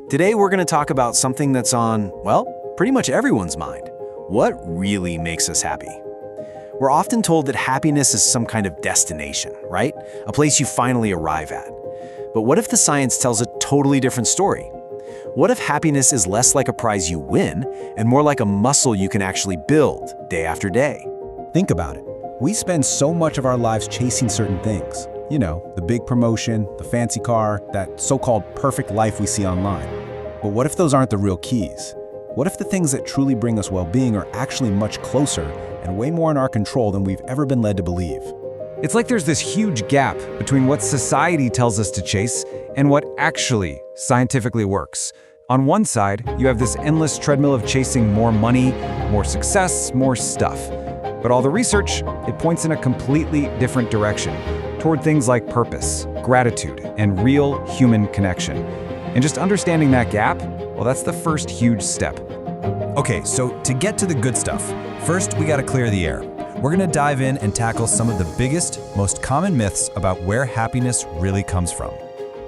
Today we're going to talk about something that's on, well, pretty much everyone's mind. What really makes us happy? We're often told that happiness is some kind of destination, right? A place you finally arrive at. But what if the science tells a totally different story? What if happiness is less like a prize you win and more like a muscle you can actually build day after day? Think about it. We spend so much of our lives chasing certain things. You know, the big promotion, the fancy car, that so-called perfect life we see online. But what if those aren't the real keys? What if the things that truly bring us well-being are actually much closer and way more in our control than we've ever been led to believe? It's like there's this huge gap between what society tells us to chase and what actually scientifically works. On one side, you have this endless treadmill of chasing more money, more success, more stuff. But all the research, it points in a completely different direction, toward things like purpose, gratitude, and real human connection. And just understanding that gap, well, that's the first huge step. Okay, so to get to the good stuff, first we gotta clear the air. We're gonna dive in and tackle some of the biggest, most common myths about where happiness really comes from.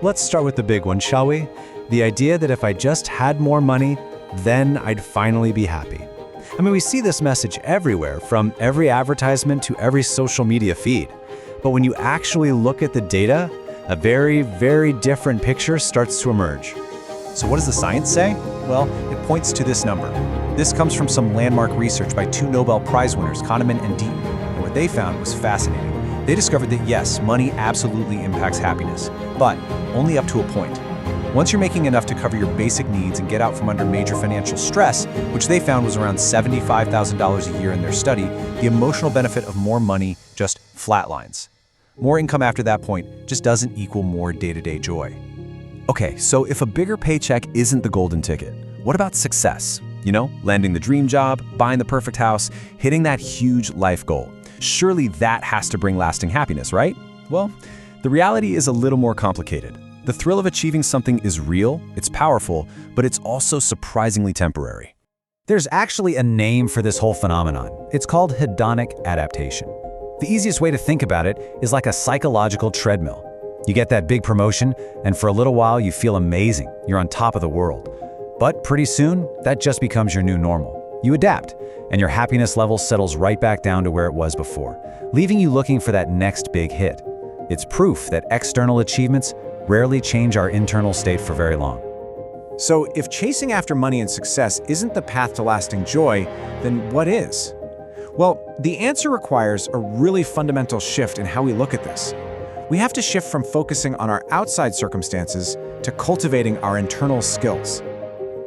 Let's start with the big one, shall we? The idea that if I just had more money, then I'd finally be happy. I mean, we see this message everywhere, from every advertisement to every social media feed. But when you actually look at the data, a very, very different picture starts to emerge. So what does the science say? Well, it points to this number. This comes from some landmark research by 2 Nobel Prize winners, Kahneman and Deaton. And what they found was fascinating. They discovered that yes, money absolutely impacts happiness, but only up to a point. Once you're making enough to cover your basic needs and get out from under major financial stress, which they found was around $75,000 a year in their study, the emotional benefit of more money just flatlines. More income after that point just doesn't equal more day-to-day joy. Okay, so if a bigger paycheck isn't the golden ticket, what about success? You know, landing the dream job, buying the perfect house, hitting that huge life goal. Surely that has to bring lasting happiness, right? Well, the reality is a little more complicated. The thrill of achieving something is real, it's powerful, but it's also surprisingly temporary. There's actually a name for this whole phenomenon. It's called hedonic adaptation. The easiest way to think about it is like a psychological treadmill. You get that big promotion, and for a little while you feel amazing. You're on top of the world. But pretty soon, that just becomes your new normal. You adapt, and your happiness level settles right back down to where it was before, leaving you looking for that next big hit. It's proof that external achievements rarely change our internal state for very long. So if chasing after money and success isn't the path to lasting joy, then what is? Well, the answer requires a really fundamental shift in how we look at this. We have to shift from focusing on our outside circumstances to cultivating our internal skills.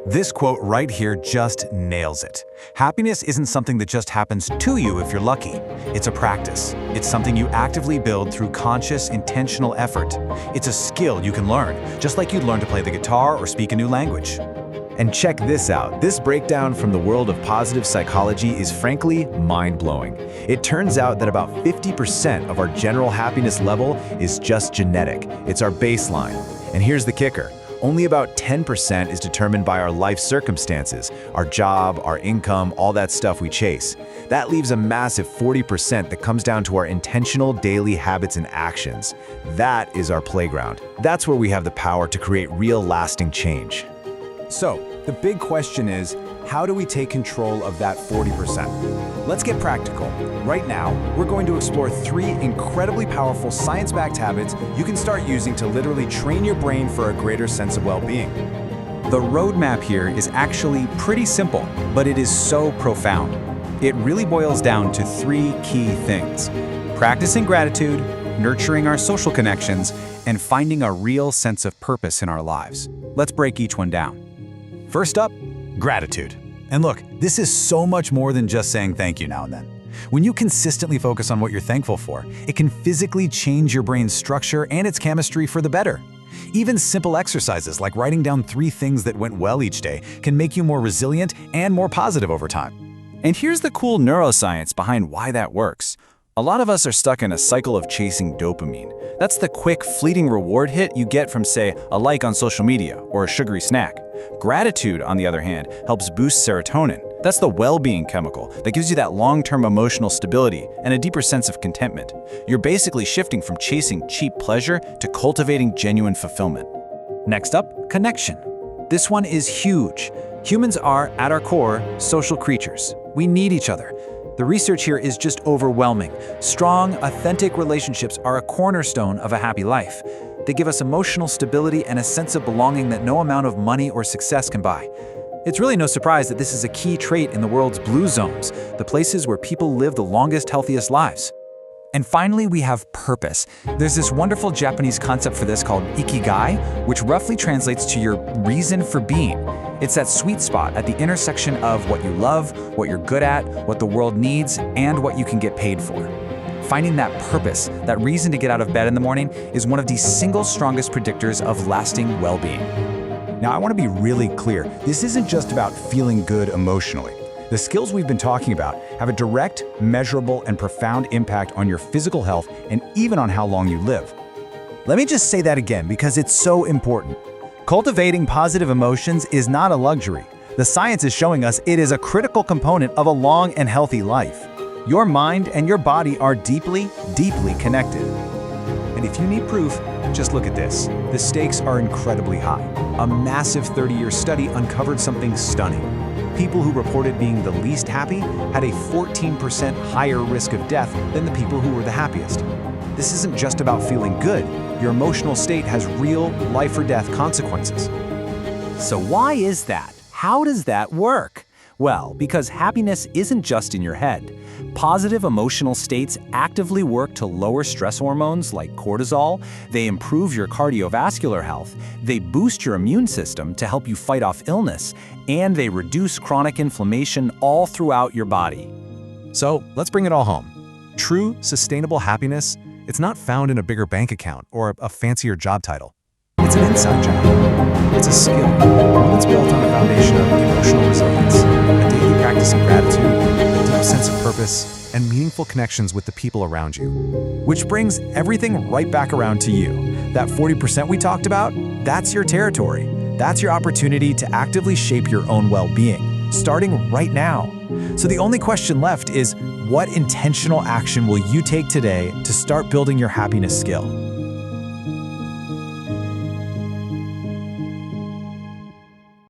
This quote right here just nails it. Happiness isn't something that just happens to you if you're lucky. It's a practice. It's something you actively build through conscious, intentional effort. It's a skill you can learn, just like you'd learn to play the guitar or speak a new language. And check this out. This breakdown from the world of positive psychology is frankly mind-blowing. It turns out that about 50% of our general happiness level is just genetic. It's our baseline. And here's the kicker. Only about 10% is determined by our life circumstances, our job, our income, all that stuff we chase. That leaves a massive 40% that comes down to our intentional daily habits and actions. That is our playground. That's where we have the power to create real lasting change. So, the big question is, how do we take control of that 40%? Let's get practical. Right now, we're going to explore 3 incredibly powerful science-backed habits you can start using to literally train your brain for a greater sense of well-being. The roadmap here is actually pretty simple, but it is so profound. It really boils down to 3 key things: practicing gratitude, nurturing our social connections, and finding a real sense of purpose in our lives. Let's break each one down. First up, gratitude. And look, this is so much more than just saying thank you now and then. When you consistently focus on what you're thankful for, it can physically change your brain's structure and its chemistry for the better. Even simple exercises like writing down 3 things that went well each day can make you more resilient and more positive over time. And here's the cool neuroscience behind why that works. A lot of us are stuck in a cycle of chasing dopamine. That's the quick, fleeting reward hit you get from, say, a like on social media or a sugary snack. Gratitude, on the other hand, helps boost serotonin. That's the well-being chemical that gives you that long-term emotional stability and a deeper sense of contentment. You're basically shifting from chasing cheap pleasure to cultivating genuine fulfillment. Next up, connection. This one is huge. Humans are, at our core, social creatures. We need each other. The research here is just overwhelming. Strong, authentic relationships are a cornerstone of a happy life. They give us emotional stability and a sense of belonging that no amount of money or success can buy. It's really no surprise that this is a key trait in the world's blue zones, the places where people live the longest, healthiest lives. And finally, we have purpose. There's this wonderful Japanese concept for this called ikigai, which roughly translates to your reason for being. It's that sweet spot at the intersection of what you love, what you're good at, what the world needs, and what you can get paid for. Finding that purpose, that reason to get out of bed in the morning, is one of the single strongest predictors of lasting well-being. Now, I want to be really clear. This isn't just about feeling good emotionally. The skills we've been talking about have a direct, measurable, and profound impact on your physical health and even on how long you live. Let me just say that again because it's so important. Cultivating positive emotions is not a luxury. The science is showing us it is a critical component of a long and healthy life. Your mind and your body are deeply, deeply connected. And if you need proof, just look at this. The stakes are incredibly high. A massive 30-year study uncovered something stunning. People who reported being the least happy had a 14% higher risk of death than the people who were the happiest. This isn't just about feeling good. Your emotional state has real life or death consequences. So why is that? How does that work? Well, because happiness isn't just in your head. Positive emotional states actively work to lower stress hormones like cortisol, they improve your cardiovascular health, they boost your immune system to help you fight off illness, and they reduce chronic inflammation all throughout your body. So let's bring it all home. True, sustainable happiness, it's not found in a bigger bank account or a fancier job title. It's an inside job. It's a skill, one that's built on a foundation of emotional resilience, a daily practice of gratitude, a deep sense of purpose, and meaningful connections with the people around you. Which brings everything right back around to you. That 40% we talked about, that's your territory. That's your opportunity to actively shape your own well-being, starting right now. So the only question left is, what intentional action will you take today to start building your happiness skill?